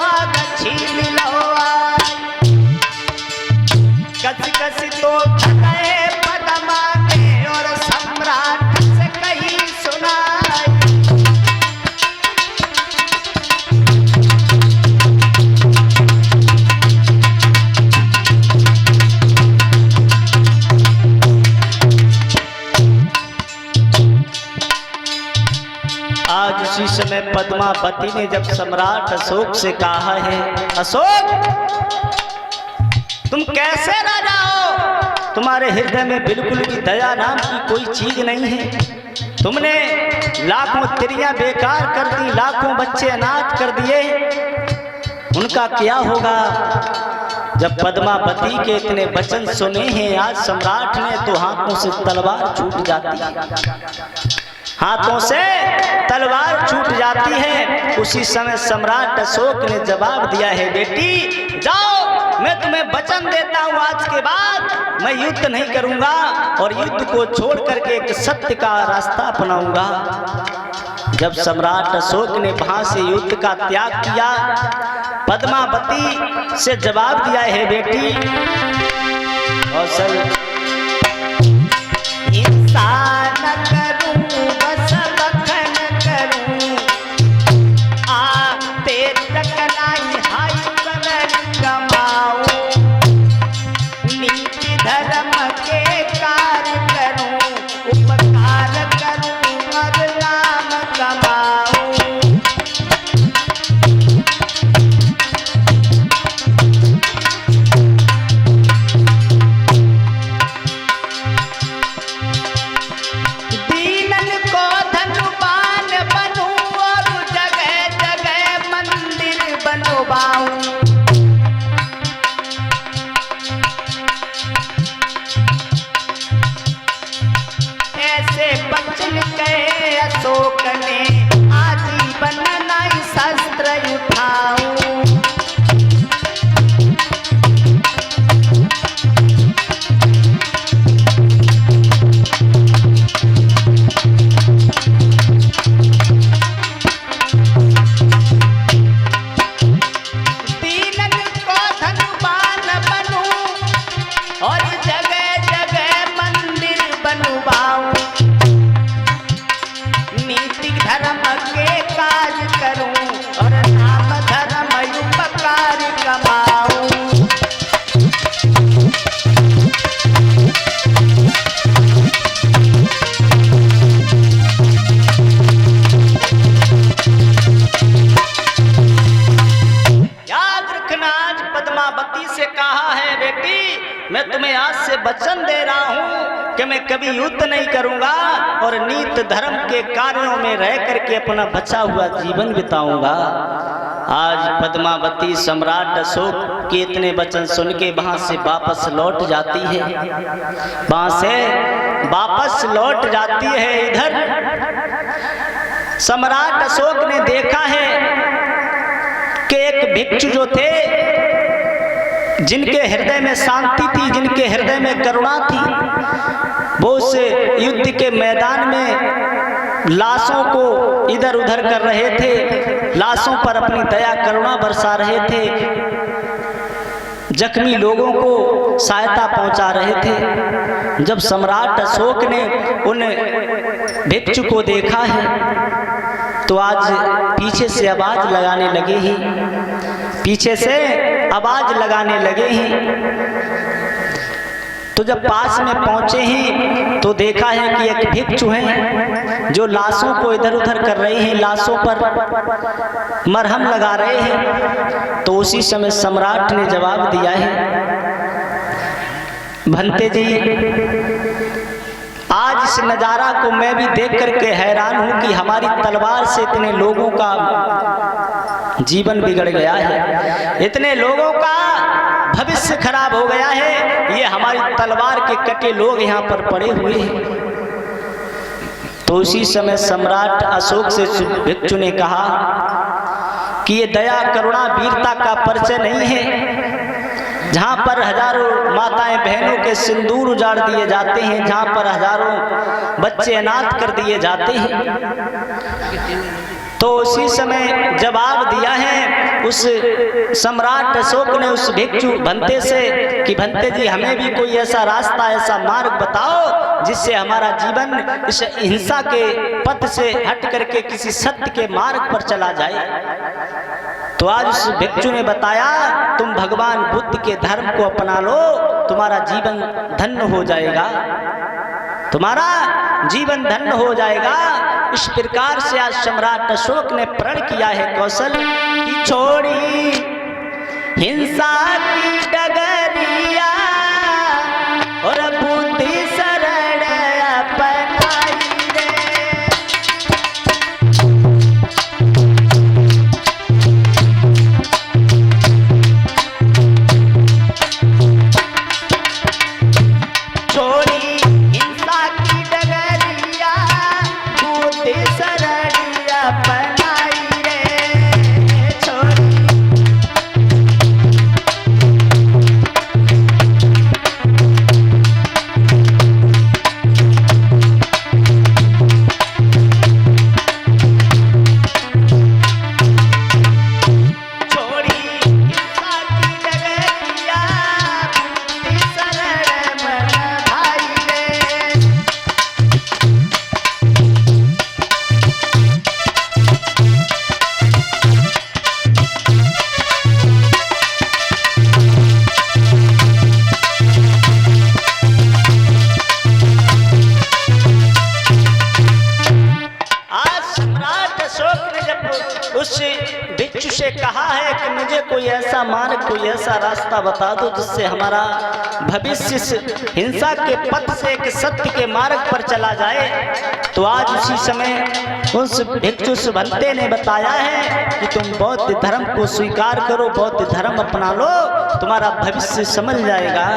आग छीन लो कस कस तो थके पदमा के और सम्राट से कहीं सुनाई। आज उसी समय पद्मावती ने जब सम्राट अशोक से कहा है, अशोक तुम कैसे राजा हो, तुम्हारे हृदय में बिल्कुल भी दया नाम की कोई चीज नहीं है। तुमने लाखों स्त्रियां बेकार कर दी, लाखों बच्चे अनाथ कर दिए, उनका क्या होगा। जब पद्मावती के इतने वचन सुने हैं आज सम्राट ने तो हाथों से तलवार छूट जाती है, हाथों से तलवार छूट जाती है। उसी समय सम्राट अशोक ने जवाब दिया है, बेटी जाओ, मैं तुम्हें वचन देता हूँ आज के बाद मैं युद्ध नहीं करूंगा और युद्ध को छोड़ करके एक सत्य का रास्ता अपनाऊंगा। जब सम्राट अशोक ने वहां से युद्ध का त्याग किया, पद्मावती से जवाब दिया है, बेटी कौशल इंसान करूं बस बखन करूं आते टकराई हाई करण कमाऊं नीति धर्म के कार्य करूं उपकार करूं और नाम कमाऊं। ऐसे बचन कहे अशोक ने आजीवन नई शस्त्र उठाऊं। मैं तुम्हें आज से वचन दे रहा हूं कि मैं कभी युद्ध नहीं करूंगा और नीत धर्म के कार्यों में रह करके अपना बचा हुआ जीवन बिताऊंगा। आज पद्मावती सम्राट अशोक के इतने वचन सुन के वहां से वापस लौट जाती है, वहां से वापस लौट जाती है। इधर सम्राट अशोक ने देखा है कि एक भिक्षु जो थे, जिनके हृदय में शांति थी, जिनके हृदय में करुणा थी, वो उस युद्ध के मैदान में लाशों को इधर उधर कर रहे थे, लाशों पर अपनी दया करुणा बरसा रहे थे, जख्मी लोगों को सहायता पहुंचा रहे थे। जब सम्राट अशोक ने उन भिक्षु को देखा है तो आज पीछे से आवाज लगाने लगे ही, पीछे से आवाज लगाने लगे ही। तो जब पास में पहुंचे ही तो देखा है कि एक भिक्षु है जो लाशों को इधर उधर कर रहे हैं, लाशों पर मरहम लगा रहे हैं। तो उसी समय सम्राट ने जवाब दिया है, भंते जी आज इस नज़ारा को मैं भी देख करके हैरान हूं कि हमारी तलवार से इतने लोगों का जीवन बिगड़ गया है, इतने लोगों का भविष्य खराब हो गया है, ये हमारी तलवार के कटे लोग यहाँ पर पड़े हुए हैं। तो उसी समय सम्राट अशोक से भिक्षु ने कहा कि ये दया करुणा वीरता का परिचय नहीं है, जहाँ पर हजारों माताएं बहनों के सिंदूर उजाड़ दिए जाते हैं, जहाँ पर हजारों बच्चे अनाथ कर दिए जाते हैं। तो तो उसी समय जवाब दिया है उस सम्राट अशोक ने उस भिक्षु भंते से कि भंते जी, हमें भी कोई ऐसा रास्ता, ऐसा मार्ग बताओ जिससे हमारा जीवन इस हिंसा के पथ से हट करके किसी सत्य के मार्ग पर चला जाए। तो आज उस भिक्षु ने बताया, तुम भगवान बुद्ध के धर्म को अपना लो, तुम्हारा जीवन धन्य हो जाएगा, तुम्हारा जीवन धन्य हो जाएगा। इस प्रकार से आज सम्राट अशोक ने प्रण किया है कौशल की छोड़ी हिंसा की डगरिया और बुद्धि शरण अपनाई रे। छोड़ी हिंसा की डगरिया बुद्धि शरण अपनाई रे। छोड़ी उस भिक्षु से कहा है कि मुझे कोई ऐसा मार्ग, कोई ऐसा रास्ता बता दो जिससे हमारा भविष्य हिंसा के पथ से एक सत्य के मार्ग पर चला जाए। तो आज उसी समय उस भिक्षु भंते ने बताया है कि तुम बौद्ध धर्म को स्वीकार करो, बौद्ध धर्म अपना लो, तुम्हारा भविष्य समझ जाएगा।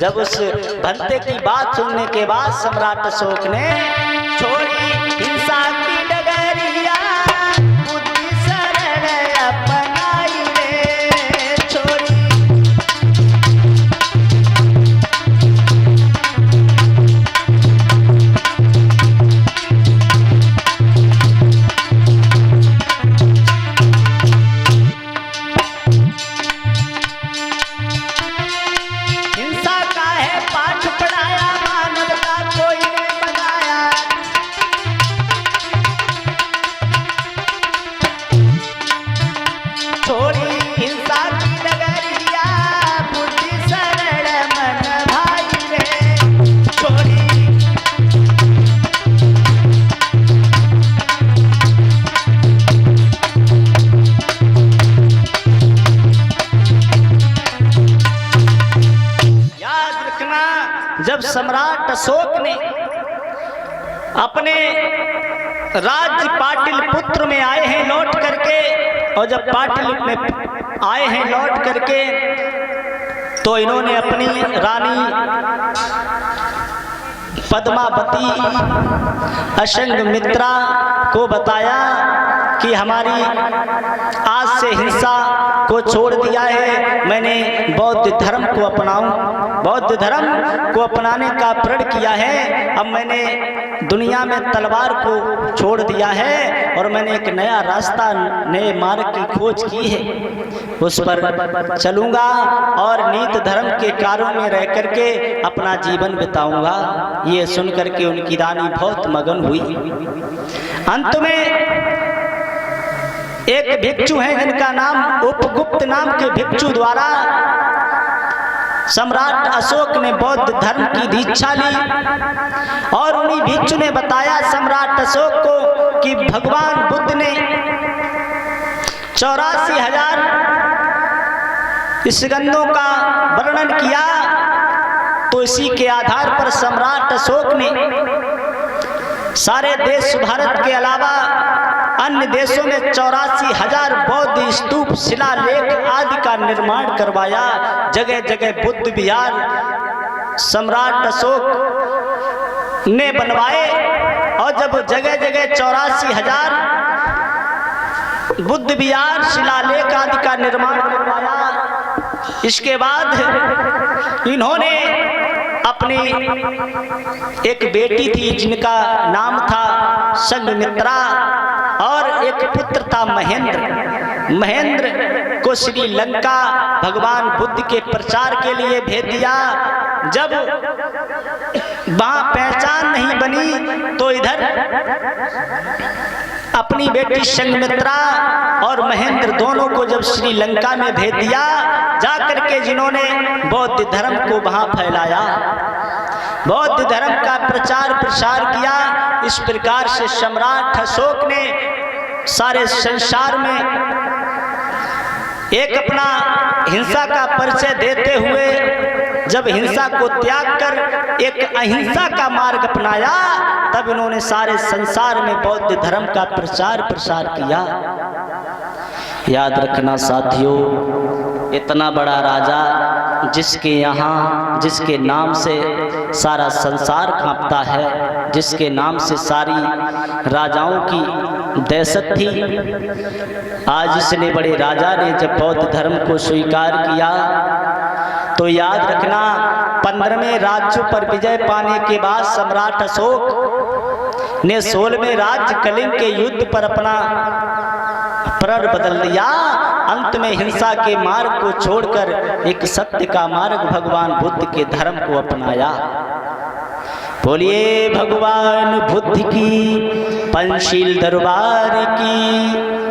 जब उस भंते की बात सुनने के बाद सम्राट अशोक ने छोड़ी हिंसा की डगरिया बुद्धि शरण अपनाई रे। छोड़ी हिंसा का है पाठ पढ़ाया, मानवता कोई ने बनाया। छोड़ी हिंसा की डगरिया बुद्धि शरण मन भाई रे। छोड़ी याद रखना, जब सम्राट अशोक ने अपने राज्य पाटलिपुत्र में आए हैं लौट करके, और जब पाटल में आए हैं लौट करके, तो इन्होंने अपनी रानी पद्मावती अशंगमित्रा को बताया कि हमारी आज से हिंसा को छोड़ दिया है, मैंने बौद्ध धर्म को अपनाऊं, बौद्ध धर्म को अपनाने का प्रण किया है। अब मैंने दुनिया में तलवार को छोड़ दिया है और मैंने एक नया रास्ता, नए मार्ग की खोज की है, उस पर चलूंगा और नीत धर्म के कार्यों में रह करके अपना जीवन बिताऊंगा। ये सुन करके उनकी रानी बहुत मगन हुई। अंत में एक भिक्षु हैं जिनका नाम उपगुप्त नाम के भिक्षु द्वारा सम्राट अशोक ने बौद्ध धर्म की दीक्षा ली, और उन्हीं भिक्षु ने बताया सम्राट अशोक को कि भगवान बुद्ध ने 84,000 स्कंदों का वर्णन किया। तो इसी के आधार पर सम्राट अशोक ने सारे देश भारत के अलावा अन्य देशों में 84,000 बौद्ध स्तूप, शिलालेख आदि का निर्माण करवाया। जगह जगह बुद्ध विहार सम्राट अशोक ने बनवाए, और जब जगह जगह 84,000 बुद्ध विहार, शिलालेख आदि का निर्माण करवाया, इसके बाद इन्होंने अपनी एक बेटी थी जिनका नाम था संघमित्रा और एक पुत्र था महेंद्र। महेंद्र को श्रीलंका भगवान बुद्ध के प्रचार के लिए भेज दिया। जब वहां पहचान नहीं बनी तो इधर अपनी बेटी संघमित्रा और महेंद्र दोनों को जब श्रीलंका में भेज दिया, जाकर के जिन्होंने बौद्ध धर्म को वहां फैलाया, बौद्ध धर्म का प्रचार प्रसार किया। इस प्रकार से सम्राट अशोक ने सारे संसार में एक अपना हिंसा का परिचय देते हुए जब हिंसा को त्याग कर एक अहिंसा का मार्ग अपनाया, तब इन्होंने सारे संसार में बौद्ध धर्म का प्रचार प्रसार किया। याद रखना साथियों, इतना बड़ा राजा जिसके यहाँ, जिसके नाम से सारा संसार कांपता है, जिसके नाम से सारी राजाओं की दहशत थी, आज इसने बड़े राजा ने जब बौद्ध धर्म को स्वीकार किया, तो याद रखना 15वें राज्यों पर विजय पाने के बाद सम्राट अशोक ने 16वें राज्य कलिंग के युद्ध पर अपना प्रण बदल दिया। अंत में हिंसा के मार्ग को छोड़कर एक सत्य का मार्ग भगवान बुद्ध के धर्म को अपनाया। बोलिए भगवान बुद्ध की, पंचशील दरबार की।